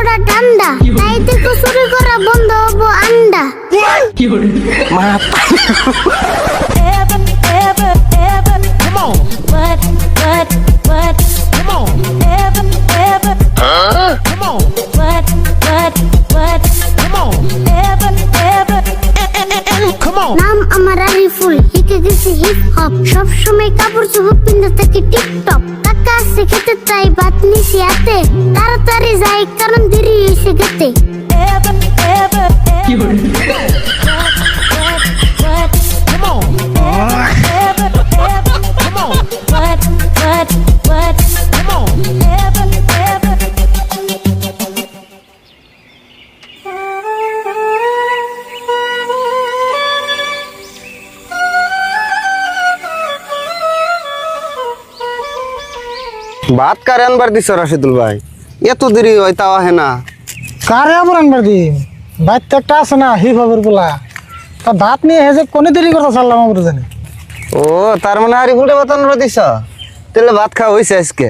বড় ঠান্ডা তাই থেকে চুরি করা বন্ধ হবো আন্ডা Come on. What? Come on. Come on. What? Come on. Come on. নাম আমার আরিফুল শিখে গেছি হিপ হপ সব সময় কাপড় চোপড় পিনতে থাকি টিকটক কাকা আছে খেতে তাই ভাত নিছি হাতে তাড়াতাড়ি যাই কারণ দেরি হয়েছে গেতে Come on. Come on. Come on. ভাত কারে আনবার দিছ রাশিদুল ভাই এত দেরি হয় তাও আহে না কারে আবার আনবার দিন বাইতে একটা আছে না হিপ হপের পোলা তা ভাত নিয়ে হেজে কোনে দেরি করতে চাললাম আমরা জানি ও তার মানে আরিফুলটা ভাত আনবার দিছ তাহলে ভাত খাওয়া হয়েছে আজকে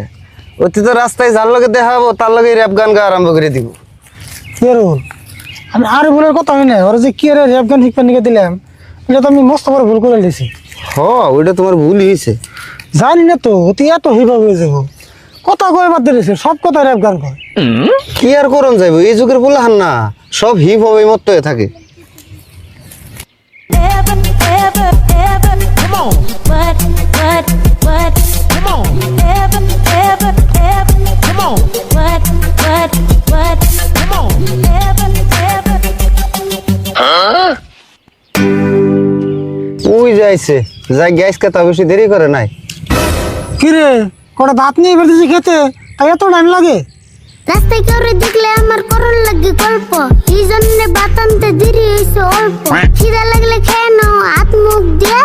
অতি তো রাস্তায় যার লগে দেখাবো তার লগে র্যাপ গান গা আরম্ভ করে দিব কে রুল আমি আর ভুলের কথা হয় না ওরা যে কি রে র্যাপ গান শিখবার নিকে দিলাম এটা তো আমি মস্ত বড় ভুল করে দিয়েছি হ ওইটা তোমার ভুল হয়েছে জানি না তো অতি এত হিপ হপ হয়ে যাবো কথা কয়ে বাদ দিয়েছে সব কথা র্যাপ গান কয় কি আর করন যাইব এই যুগের বলে হান না সব হিপ হপ এই মত হয়ে থাকে Come on. Come on. Come on. Come on. ওই যাইছে যাই গ্যাস কে তা বেশি দেরি করে নাই কি রে কটা ভাত নিয়ে এবার দিয়েছি খেতে তাই এত টাইম লাগে রাস্তায় কাউরে দেখলে আমার করণ লাগে গল্প এই জন্য ভাত আনতে দেরি হয়েছে অল্প খিদা লাগলে খেয়ে নাও হাত মুখ দিয়ে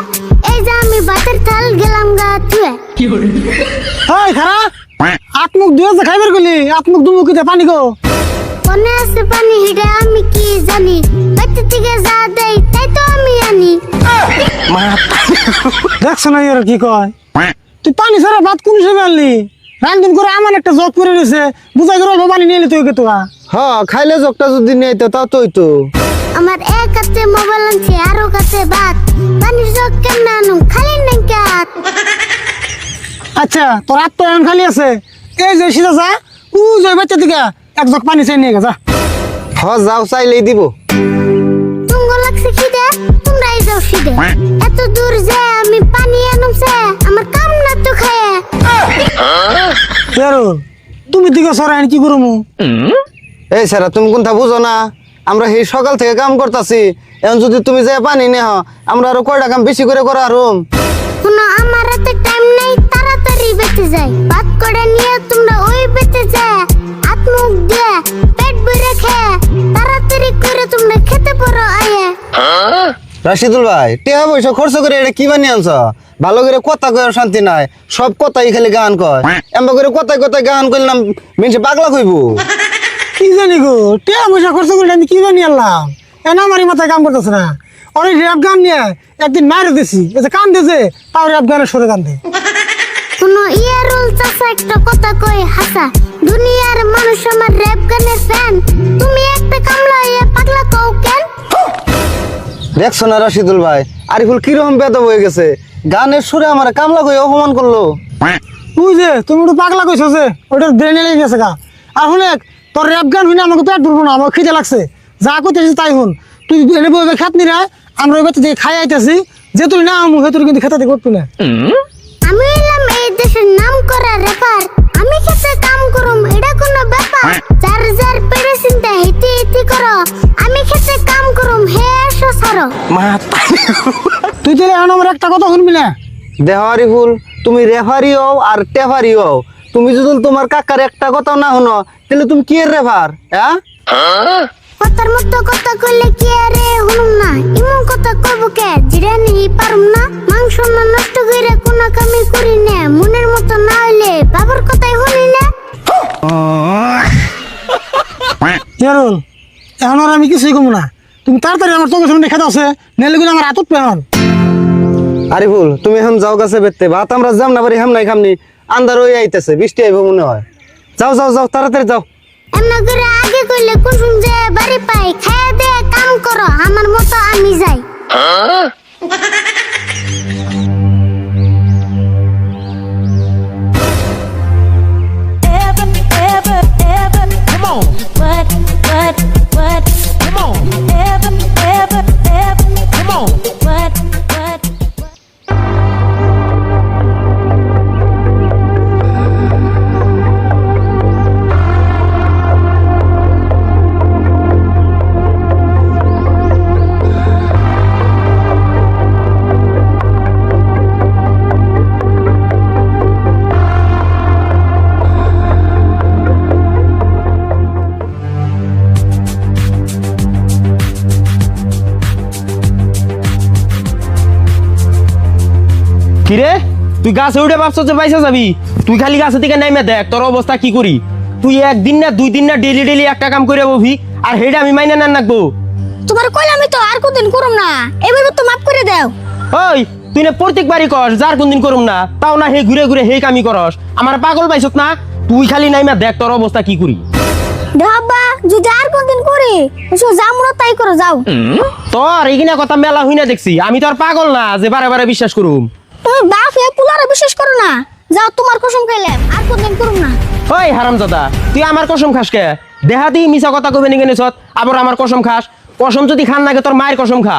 এই যে আমি ভাতের থাল গেলাম গা থুয়ে এই খারা আত্মুখ দুয়ে যে খাইবার গলি আত্মুখ দুমুখিতে পানি গো মনে আছে পানি হিডে আমি কি জানি বাইতে থেকে যা দেয় তাই তো আমি আনি দেখছ না এর কি কয় তুই পানি ছাড়া ভাত কোন হিসেবে আনলি রান্ধন করে আমার একটা জগ করে রয়েছে বুঝাই করে অল্প পানি নিয়ে এলি তুই তোরা হ খাইলে জগটা যদি নেই তো তাও তোই তো আমার এক হাতে মোবাইল আনছে আরো কাছে ভাত পানির জগ কেন আনুম খালি নাই কাত আচ্ছা তোর হাত তো এখন খালি আছে এই যে সিধা যা ও যাই বাচ্চা দিকে এক জগ পানি চাই নিয়ে গেছা হ যাও চাইলেই দিব তুঙ্গ লাগছে খিদে তোমরাই যাও খিদে এত দূর যে আমি পানি আনুমছে আমার কাম না তো খায় বেরো তুমি দিকে সরাই কি করবো এই স্যার তুমি কোনটা বুঝো না আমরা এই সকাল থেকে কাম করতেছি এখন যদি তুমি যে পানি নেহ আমরা আরো কয়টা কাম বেশি করে করা আরম কোনো আমার হাতে টাইম নাই তাড়াতাড়ি বেঁচে যায় ভাত করে নিয়ে তোমরা ওই বেঁচে যায় হাত মুখ দিয়ে পেট ভরে খেয়ে তাড়াতাড়ি করে তোমরা খেতে পারো আয়ে রাশিদুল ভাই টেহা পয়সা খরচ করে এটা কি বানিয়ে আনছ ভালো করে কথা কয়ে শান্তি নাই সব কথাই খালি গান কয় এমন করে কথায় কথায় গান করলাম মানুষে পাগলা কইব কি জানি গো টিয়া পয়সা খরচ করে আমি কি জানি আনলাম এনা আমারই মাথায় কাম করতেছে না অনেক র্যাপ গান নিয়ে একদিন মারে দিছি এই যে কান দিয়েছে তাও র্যাপ গানের সরে কান দে কোনো ইয়ারুল চাচা একটা কথা কই হাসা দুনিয়ার মানুষ আমার র‍্যাপ গানের ফ্যান তুমি একটা কামলা ইয়া পাগলা কও কেন দেখছো না রাশিদুল ভাই আরিফুল কিরকম বেদব হয়ে গেছে গানের সুরে আমার কামলা কই অপমান করলো তুই যে তুমি একটু পাগলা কইছো যে ওটার ব্রেনে লেগে গেছে গা আর শুনে তোর র্যাপ গান শুনে আমাকে পেট ভরবো না আমার খিদে লাগছে যা কইতেছিস তাই শুন তুই এনে বইবে খাত নি রে আমরা ওই বাচ্চা থেকে খাই আইতেছি যে তুই না আমু তোর কিন্তু খেতে করবি না আমি এলাম এই দেশের নাম করা রেপার আমি খেতে কাম করুম এটা কোনো ব্যাপার যার যার পেড়ে চিন্তা হেঁটে হেঁটে করো আমি খেতে কাম করুম হে এসো সরো তুই তাহলে এখন আমার একটা কথা শুনবি না দেহ আরিফুল তুমি রেফারি হও আর টেফারি হও তুমি যদি তোমার কাকার একটা কথা না শুনো তাহলে তুমি কি এর রেফার হ্যাঁ কথার মতো কথা কইলে কি আরে হুনুম না ইমন কথা কব কে জিরা নেই পারুম না মাংস না নষ্ট কইরা কোন কামই করি না মনের মতো না হইলে বাবার কথাই শুনি না ইয়ারুল এখন আর আমি কিছুই কমু না তুমি তাড়াতাড়ি আমার চোখের সামনে খেতে আছে নেলে কিন্তু আমার হাতত পেহন আরিফুল তুমি এখন যাও গাছে বেতে ভাত আমরা যাম না পারি হাম নাই খামনি আন্দার হয়ে আইতেছে বৃষ্টি আইব মনে হয় যাও যাও যাও তাড়াতাড়ি যাও এমন করে আগে চুরি করলে কুসুম যে বাড়ি পাই খায়া দে কাম করো আমার মতো আমি যাই Ever, ever, ever. Come on. What? Come on. Ever, ever, ever. Come on. What? কিরে তুই গাছে উঠে ভাবছ যে পয়সা যাবি তুই খালি গাছে থেকে নাইমে দেখ তোর অবস্থা কি করি তুই একদিন না দুই দিন না ডেলি ডেলি একটা কাম করে বভি আর হেডা আমি মাইনা না রাখবো তোমার কইলাম তো আর কোনদিন করুম না এবার তো মাফ করে দাও ওই তুই না প্রত্যেকবারই কস যার কোনদিন করুম না তাও না হে ঘুরে ঘুরে হে কামি করস আমার পাগল পাইছত না তুই খালি নাইমা দেখ তোর অবস্থা কি করি দেখাবা যদি আর কোনদিন করি যাও মনে তাই করো যাও তোর এইখানে কথা মেলা হই না দেখছি আমি তো আর পাগল না যে বারে বারে বিশ্বাস করুম তুমি বাপ হে পুলারে বিশ্বাস করো না যাও তোমার কসম খাইলাম আর কোনদিন করুম না ওই হারামজাদা তুই আমার কসম খাস কে দেহা দি মিছা কথা কবে নিকে নিছত আবার আমার কসম খাস কসম যদি খান নাগে তোর মায়ের কসম খা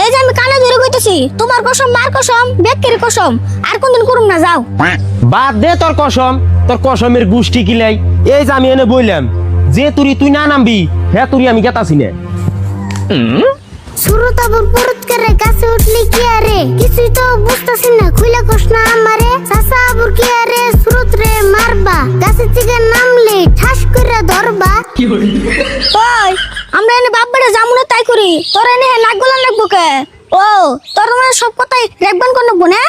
এই যে আমি কানে ধরে কইতেছি তোমার কসম মার কসম ব্যক্তির কসম আর কোনদিন করুম না যাও বাদ দে তোর কসমের গুষ্টি কিলাই এই যে আমি এনে বললাম যে তুই না নামবি হ্যাঁ তুই আমি গেতাছি না শুরু তারপর পুরুত করে গাছে উঠলি কি আরে কিছুই তো বুঝতাছি না খুইলা কস না আমারে চাচা আবুর কি আরে শুরুত রে মারবা গাছে থেকে নামলে ঠাস করে ধরবা ওই আমরা এনে বাপ বেটা জামুনা তাই করি তোর এনে নাক গলা লাগবো কে ও তোর মানে সব কথাই রাখবান কোন লাগবো না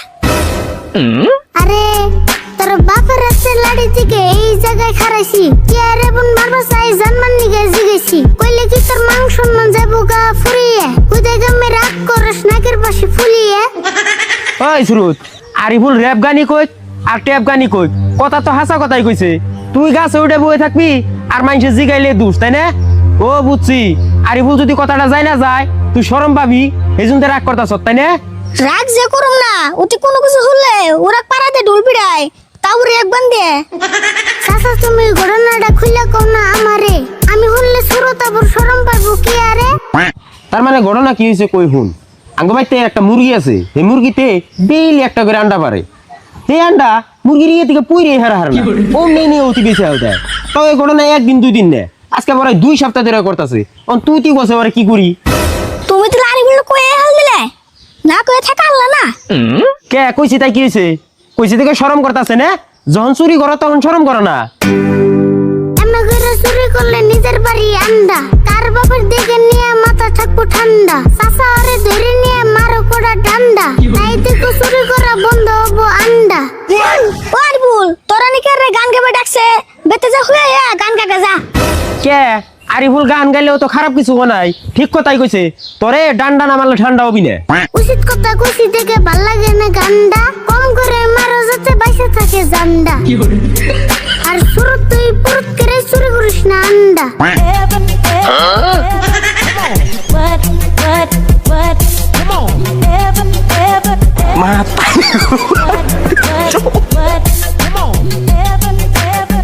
আরে তোর বাপের রাস্তায় লাড়ি থেকে এই জায়গায় খারাইছি কি আরে বোন মারবা চাই জানমান নিগে জিগেছি কইলে কি তোর মান সম্মান যাবো গা ফুরিয়ে কুদে গামে রাগ করস নাকের পাশে ফুলিয়ে ওই সুরুত আরিফুল র্যাপ গানি কই আর ট্যাপ গানি কই কথা তো হাসা কথাই কইছে তুই গাছে উঠে বয়ে থাকবি আর মানুষে জিগাইলে দুষ তাই না ও বুঝছি আরিফুল যদি কথাটা যায় না যায় তুই শরম পাবি এই জন্য রাগ করতাছ তাই না রাগ যে করুম না ওটি কোনো কিছু হলে ওরা পাড়াতে ঢোল পিড়ায় তাও রেগ বান্ধে চাচা তুমি ঘটনাটা খুইলা কও না আমারে আমি হলে সুরতাবর শরম পাবো কি আরে তার মানে ঘটনা কি হয়েছে কই হুন আঙ্গ ভাইতে একটা মুরগি আছে এই মুরগিতে ডেইলি একটা করে আন্ডা পারে এই আন্ডা মুরগির ইয়ে থেকে পুইরে হারা হারা না ও নিয়ে অতি বেশি হতে তাও এই ঘটনা একদিন দুই দিন নে আজকে পরে 2 সপ্তাহ ধরে করতেছে তুই বসে পরে কি করি তুমি তো লারি বলে কয়ে হাল দিলে না কয়ে থাকা আল্লাহ না কে কইছি তাই কি হয়েছে কইছি থেকে শরম করতেছে না যখন চুরি করো তখন শরম করো না এমন করে চুরি করলে নিজের বাড়ি আন্ডা কার বাপের দিকে নিয়ে মাথা থাকবো ঠান্ডা চাচা আরে ধরে নিয়ে মারো কোড়া ডান্ডা তাই দেখো চুরি করা বন্ধ হবো আন্ডা ওর ভুল তোরা নিকে রে গান গাবে ডাকছে বেতে যা হয়ে গান গাগা যা কে আরিফুল গান গাইলেও তো খারাপ কিছু নাই ঠিক কথাই কইছে তোরে ডান্ডা না মারলে ঠান্ডা হবি না উচিত কথা কইছি দেখে ভাল লাগে না গান্ডা কম করে মারো যাতে বাইসে থাকে জান্ডা আর শুরু তুই পুরুত করে চুরি করিস না আন্ডা Ever, ever, ever. What? Come on. Ever, ever, ever. What? Come on. Ever, ever.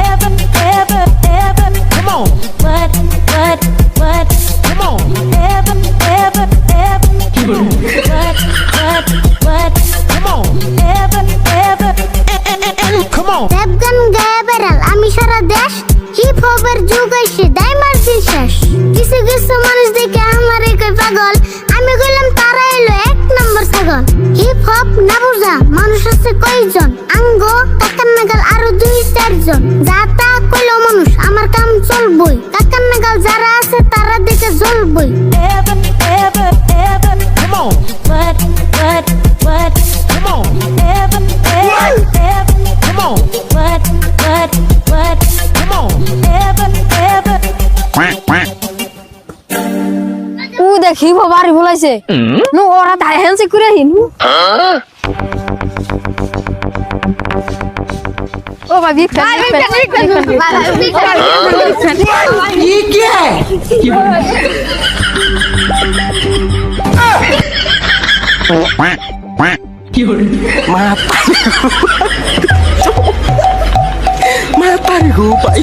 Ever, ever, ever. Come on. What? Come on. Ever, ever, ever. What? Come on. Ever, ever. Come on. Rap গান গায়ে বেড়াল আমি সারা দেশ heap হপের যুগ এসে দাইমার দিন শেষ কিছু কিছু মানুষ দেখে আমার কই পাগল আমি কইলাম তারা এলো 1 নম্বর ছাগল হিপ হপ না বুঝা মানুষ আছে কয়জন আঙ্গ কাকার নাগাল আরো 2-4 জন যা তা কইলো মানুষ আমার কাম চলবই কাকার নাগাল যারা আছে তারা দেখে জ্বলবই Ever, ever, ever. Come on. What? Come on. Ever, ever, ever. Come on. What? Come on. Ever, ever. ও দেখে সেই বাড়ি বলাইছে নো ওরা তাই হ্যান্সে করে হিন ও ভাই Mata gue, Pak.